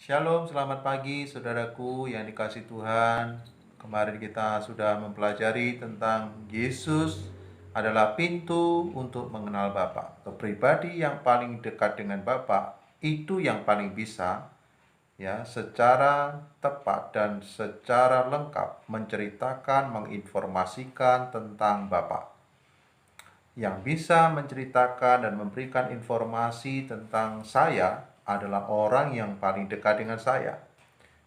Shalom, selamat pagi saudaraku yang dikasih Tuhan. Kemarin kita sudah mempelajari tentang Yesus adalah pintu untuk mengenal Bapa. Pribadi yang paling dekat dengan Bapa itu yang paling bisa ya secara tepat dan secara lengkap menceritakan, menginformasikan tentang Bapa. Yang bisa menceritakan dan memberikan informasi tentang saya adalah orang yang paling dekat dengan saya.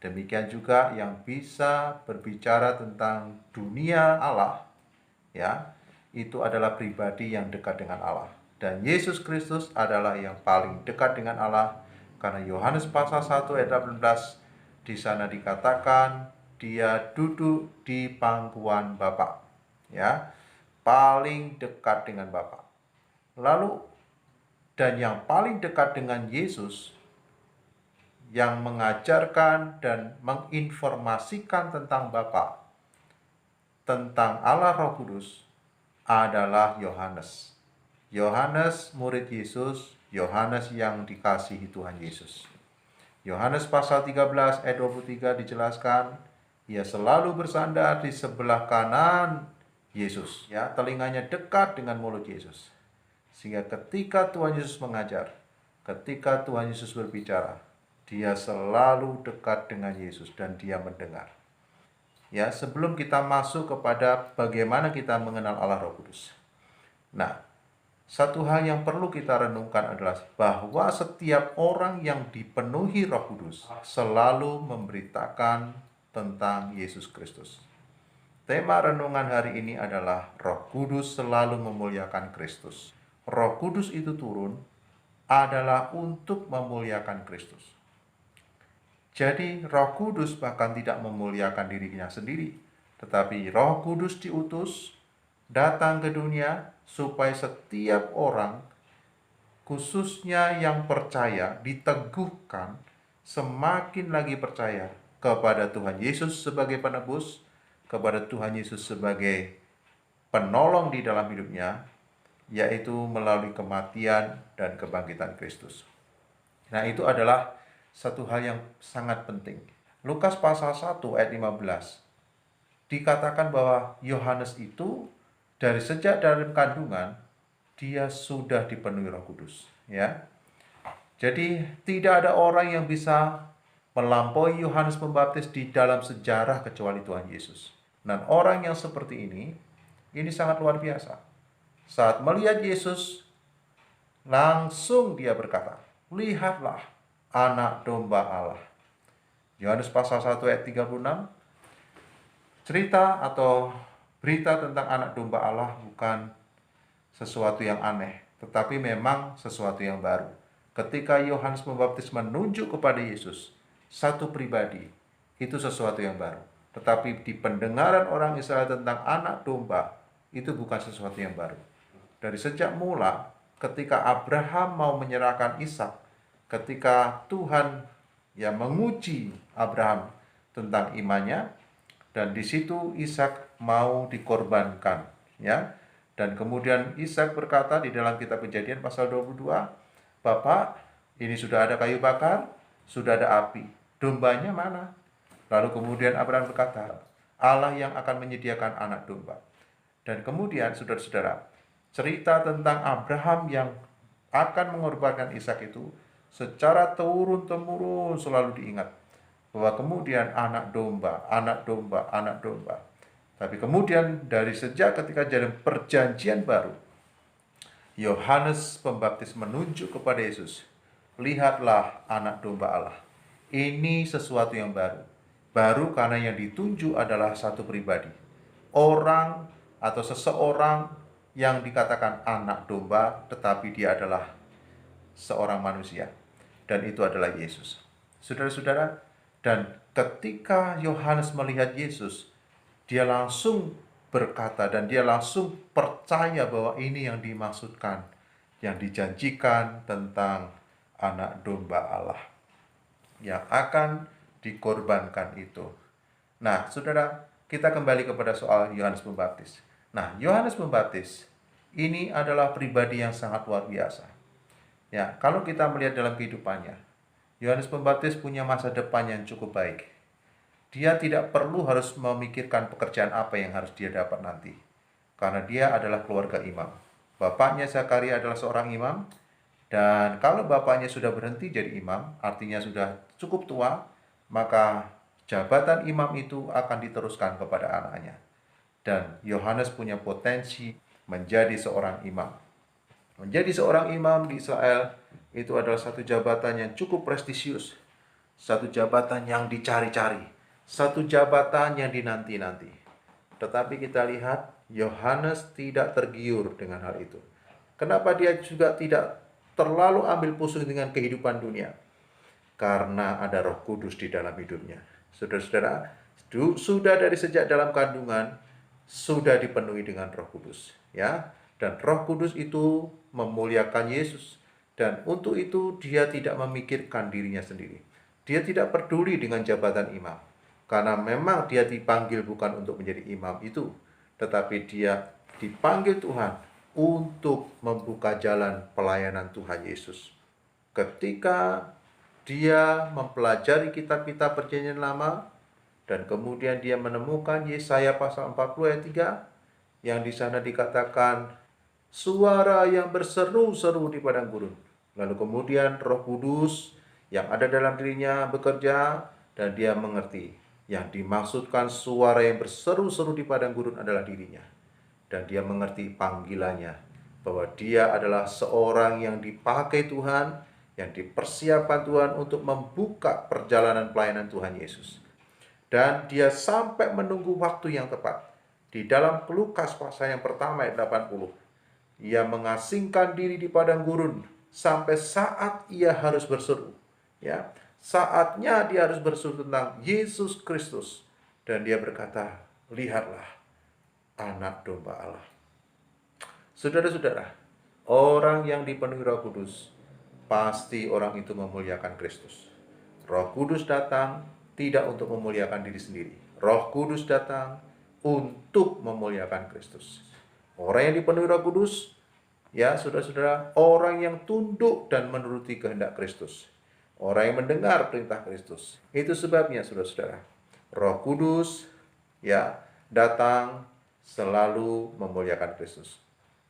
Demikian juga yang bisa berbicara tentang dunia Allah, ya, itu adalah pribadi yang dekat dengan Allah. Dan Yesus Kristus adalah yang paling dekat dengan Allah, karena Yohanes pasal 1 ayat 18 di sana dikatakan dia duduk di pangkuan Bapa, ya, paling dekat dengan Bapa. Lalu dan yang paling dekat dengan Yesus yang mengajarkan dan menginformasikan tentang Bapa, tentang Allah Roh Kudus adalah Yohanes. Yohanes murid Yesus, Yohanes yang dikasihi Tuhan Yesus. Yohanes pasal 13 ayat 23 dijelaskan, ia selalu bersandar di sebelah kanan Yesus, ya, telinganya dekat dengan mulut Yesus. Sehingga ketika Tuhan Yesus mengajar, ketika Tuhan Yesus berbicara, dia selalu dekat dengan Yesus dan dia mendengar. Ya, sebelum kita masuk kepada bagaimana kita mengenal Allah Roh Kudus. Nah, satu hal yang perlu kita renungkan adalah bahwa setiap orang yang dipenuhi Roh Kudus selalu memberitakan tentang Yesus Kristus. Tema renungan hari ini adalah Roh Kudus selalu memuliakan Kristus. Roh Kudus itu turun adalah untuk memuliakan Kristus. Jadi Roh Kudus bahkan tidak memuliakan dirinya sendiri, tetapi Roh Kudus diutus datang ke dunia supaya setiap orang, khususnya yang percaya, diteguhkan semakin lagi percaya kepada Tuhan Yesus sebagai penebus, kepada Tuhan Yesus sebagai penolong di dalam hidupnya, yaitu melalui kematian dan kebangkitan Kristus. Nah, itu adalah satu hal yang sangat penting. Lukas pasal 1 ayat 15 dikatakan bahwa Yohanes itu dari sejak dalam kandungan dia sudah dipenuhi Roh Kudus, ya. Jadi tidak ada orang yang bisa melampaui Yohanes Pembaptis di dalam sejarah kecuali Tuhan Yesus. Dan orang yang seperti ini sangat luar biasa. Saat melihat Yesus, langsung dia berkata, "Lihatlah anak domba Allah." Yohanes pasal 1 ayat 36, cerita atau berita tentang anak domba Allah bukan sesuatu yang aneh, tetapi memang sesuatu yang baru. Ketika Yohanes Pembaptis menunjuk kepada Yesus, satu pribadi, itu sesuatu yang baru. Tetapi di pendengaran orang Israel tentang anak domba, itu bukan sesuatu yang baru. Dari sejak mula, ketika Abraham mau menyerahkan Ishak, ketika Tuhan menguji Abraham tentang imannya, dan di situ Ishak mau dikorbankan, ya. Dan kemudian Ishak berkata di dalam kitab Kejadian pasal 22, "Bapak, ini sudah ada kayu bakar, sudah ada api. Dombanya mana?" Lalu kemudian Abraham berkata, "Allah yang akan menyediakan anak domba." Dan kemudian saudara-saudara, cerita tentang Abraham yang akan mengorbankan Ishak itu secara turun-temurun selalu diingat. Bahwa kemudian anak domba, anak domba, anak domba. Tapi kemudian dari sejak ketika dalam perjanjian baru, Yohanes Pembaptis menunjuk kepada Yesus, "Lihatlah anak domba Allah." Ini sesuatu yang baru. Baru karena yang ditunjuk adalah satu pribadi. Orang atau seseorang yang dikatakan anak domba, tetapi dia adalah seorang manusia. Dan itu adalah Yesus. Saudara-saudara, dan ketika Yohanes melihat Yesus, dia langsung berkata dan dia langsung percaya bahwa ini yang dimaksudkan, yang dijanjikan tentang anak domba Allah yang akan dikorbankan itu. Nah, saudara, kita kembali kepada soal Yohanes Pembaptis. Nah, Yohanes Pembaptis ini adalah pribadi yang sangat luar biasa. Ya, kalau kita melihat dalam kehidupannya, Yohanes Pembaptis punya masa depan yang cukup baik. Dia tidak perlu harus memikirkan pekerjaan apa yang harus dia dapat nanti, karena dia adalah keluarga imam. Bapaknya Zakaria adalah seorang imam, dan kalau bapaknya sudah berhenti jadi imam, artinya sudah cukup tua, maka jabatan imam itu akan diteruskan kepada anaknya. Dan Yohanes punya potensi menjadi seorang imam. Menjadi seorang imam di Israel itu adalah satu jabatan yang cukup prestisius, satu jabatan yang dicari-cari, satu jabatan yang dinanti-nanti. Tetapi kita lihat Yohanes tidak tergiur dengan hal itu. Kenapa dia juga tidak terlalu ambil pusing dengan kehidupan dunia? Karena ada Roh Kudus di dalam hidupnya. Saudara-saudara, sudah dari sejak dalam kandungan sudah dipenuhi dengan Roh Kudus, ya. Dan Roh Kudus itu memuliakan Yesus, dan untuk itu dia tidak memikirkan dirinya sendiri. Dia tidak peduli dengan jabatan imam, karena memang dia dipanggil bukan untuk menjadi imam itu, tetapi dia dipanggil Tuhan untuk membuka jalan pelayanan Tuhan Yesus. Ketika dia mempelajari kitab-kitab Perjanjian Lama, dan kemudian dia menemukan Yesaya pasal 40 ayat 3, yang di sana dikatakan suara yang berseru-seru di padang gurun. Lalu kemudian Roh Kudus yang ada dalam dirinya bekerja, dan dia mengerti yang dimaksudkan suara yang berseru-seru di padang gurun adalah dirinya. Dan dia mengerti panggilannya, bahwa dia adalah seorang yang dipakai Tuhan, yang dipersiapkan Tuhan untuk membuka perjalanan pelayanan Tuhan Yesus. Dan dia sampai menunggu waktu yang tepat. Di dalam Lukas pasal yang pertama ayat 80, ia mengasingkan diri di padang gurun sampai saat ia harus berseru. Ya, saatnya dia harus berseru tentang Yesus Kristus, dan dia berkata, lihatlah anak domba Allah. Saudara-saudara, orang yang dipenuhi Roh Kudus, pasti orang itu memuliakan Kristus. Roh Kudus datang tidak untuk memuliakan diri sendiri. Roh Kudus datang untuk memuliakan Kristus. Orang yang dipenuhi Roh Kudus, ya saudara-saudara, orang yang tunduk dan menuruti kehendak Kristus. Orang yang mendengar perintah Kristus. Itu sebabnya saudara-saudara, Roh Kudus ya datang selalu memuliakan Kristus.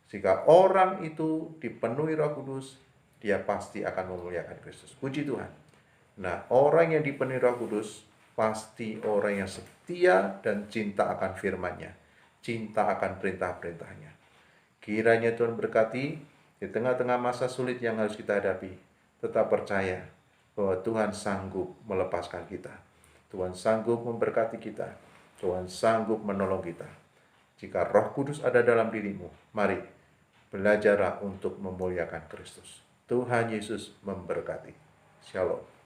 Jika orang itu dipenuhi Roh Kudus, dia pasti akan memuliakan Kristus. Puji Tuhan. Nah, orang yang dipenuhi Roh Kudus pasti orang yang setia dan cinta akan firman-Nya, cinta akan perintah-perintahnya. Kiranya Tuhan berkati di tengah-tengah masa sulit yang harus kita hadapi, tetap percaya bahwa Tuhan sanggup melepaskan kita. Tuhan sanggup memberkati kita. Tuhan sanggup menolong kita. Jika Roh Kudus ada dalam dirimu, mari belajarlah untuk memuliakan Kristus. Tuhan Yesus memberkati. Shalom.